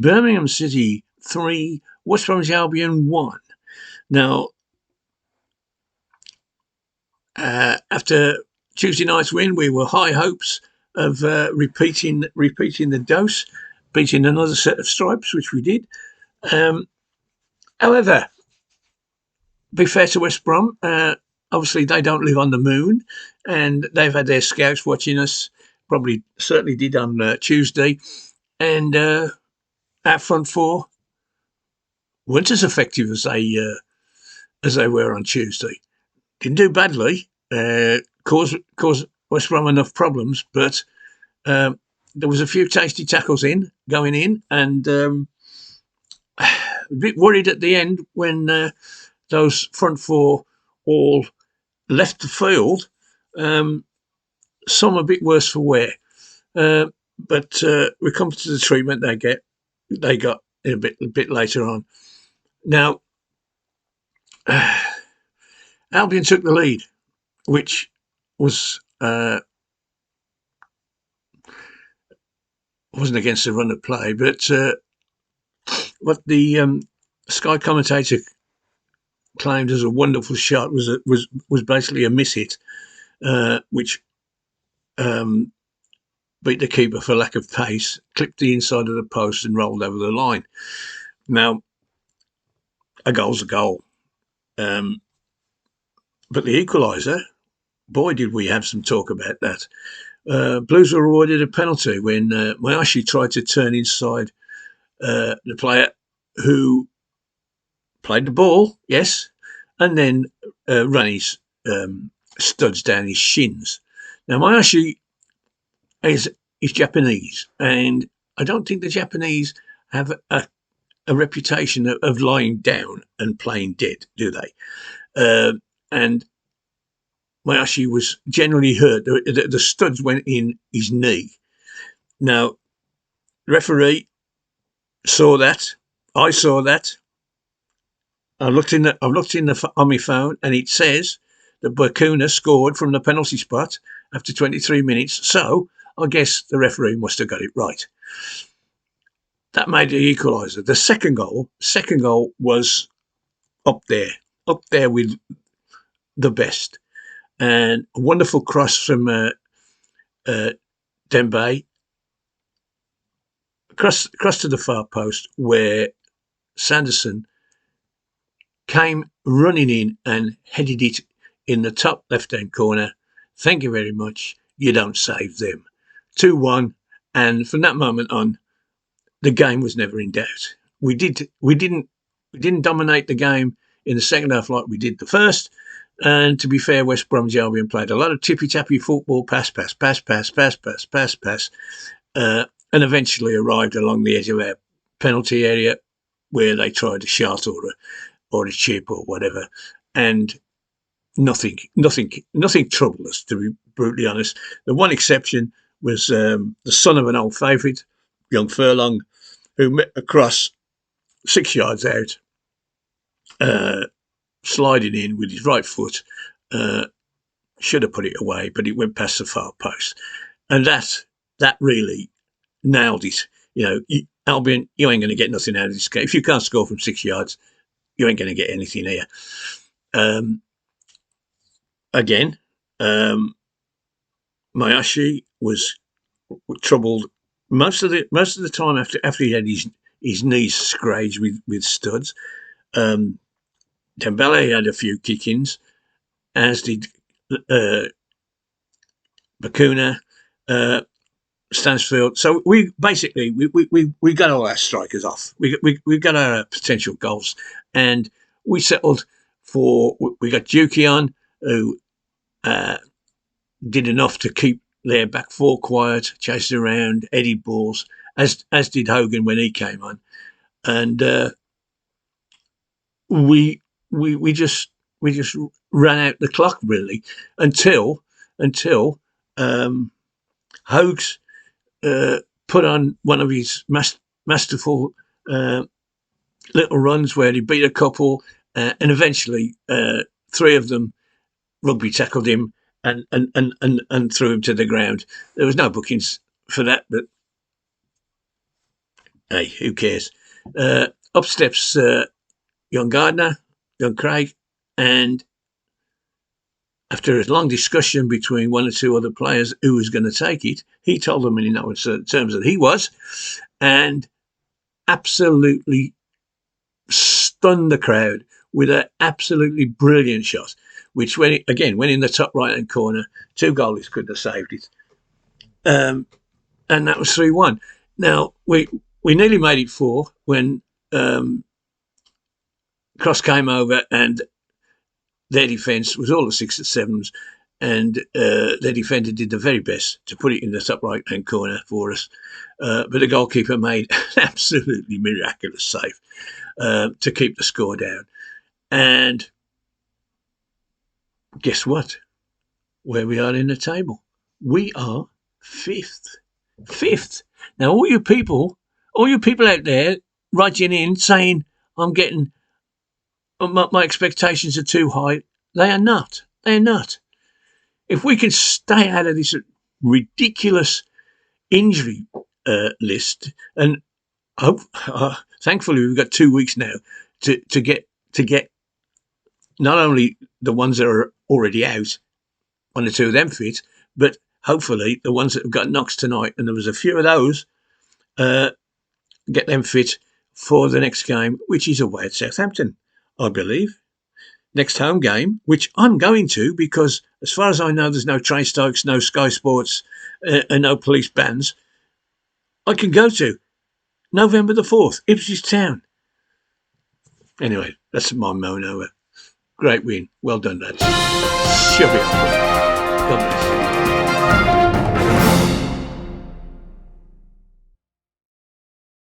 Birmingham City 3, West Bromwich Albion 1. Now, after Tuesday night's win, we were high hopes of repeating the dose, beating another set of stripes, which we did. However, be fair to West Brom, obviously they don't live on the moon, and they've had their scouts watching us. Probably certainly did on Tuesday, and our front four weren't as effective as they were on Tuesday. Didn't do badly, caused West Brom enough problems, but there was a few tasty tackles going in, and a bit worried at the end when those front four all left the field. Some a bit worse for wear, but we come to the treatment they got a bit later on. Now, Albion took the lead, which was wasn't against the run of play, but what the Sky commentator claimed as a wonderful shot was basically a miss hit, which beat the keeper for lack of pace, clipped the inside of the post and rolled over the line. Now, a goal's a goal. But the equaliser, boy, did we have some talk about that. Blues were awarded a penalty when Mayashi tried to turn inside the player who played the ball, yes, and then ran his studs down his shins. Now, Mayashi is Japanese, and I don't think the Japanese have a reputation of lying down and playing dead, do they? And Mayashi was generally hurt. The studs went in his knee. Now, the referee saw that. I saw that. I've looked on my phone, and it says that Bakuna scored from the penalty spot after 23 minutes. So I guess the referee must have got it right. That made the equaliser. The second goal was up there with the best, and a wonderful cross from Dembe across to the far post, where Sanderson came running in and headed it in the top left-hand corner. Thank you very much. You don't save them. 2-1, and from that moment on, the game was never in doubt. We didn't dominate the game in the second half like we did the first. And to be fair, West Bromwich Albion played a lot of tippy-tappy football, pass, and eventually arrived along the edge of our penalty area where they tried a shot or a chip or whatever, and nothing troubled us, to be brutally honest. The one exception was the son of an old favourite, young Furlong, who met across 6 yards out, sliding in with his right foot. Should have put it away, but it went past the far post, and that really nailed it. Albion, you ain't going to get nothing out of this game. If you can't score from 6 yards, you ain't going to get anything here. Again, Mayashi was troubled most of the time after he had his knees scraged with studs. Dembele had a few kick-ins, as did Bakuna, Stansfield. So we basically we got all our strikers off. We got our potential goals, and we settled for. We got Juki on, who did enough to keep their back four quiet, chased around, eddied balls, as did Hogan when he came on, and we just ran out the clock really until Hogs put on one of his masterful little runs where he beat a couple, and eventually three of them rugby tackled him and threw him to the ground. There was no bookings for that, but hey, who cares? Up steps young Gardner, young Craig, and after a long discussion between one or two other players who was going to take it, he told them in no uncertain terms that he was, and absolutely stunned the crowd with an absolutely brilliant shot, which went in the top right hand corner. Two goalies couldn't have saved it, and that was 3-1. Now we nearly made it 4 when Cross came over and their defence was all the 6 and 7s, and their defender did the very best to put it in the top right hand corner for us. But the goalkeeper made an absolutely miraculous save to keep the score down. And guess what? Where we are in the table, we are 5th. 5th. Now, all you people out there writing in saying I'm getting my expectations are too high. They are not. They are not. If we can stay out of this ridiculous injury list, and thankfully we've got 2 weeks now to get not only the ones that are already out, one or two of them fit, but hopefully the ones that have got knocks tonight, and there was a few of those, get them fit for the next game, which is away at Southampton, I believe. Next home game, which I'm going to, because as far as I know, there's no Train Stokes, no Sky Sports, and no police bans. I can go to November the 4th, Ipswich Town. Anyway, that's my moan over. Great win. Well done, lads. She'll be up. God bless.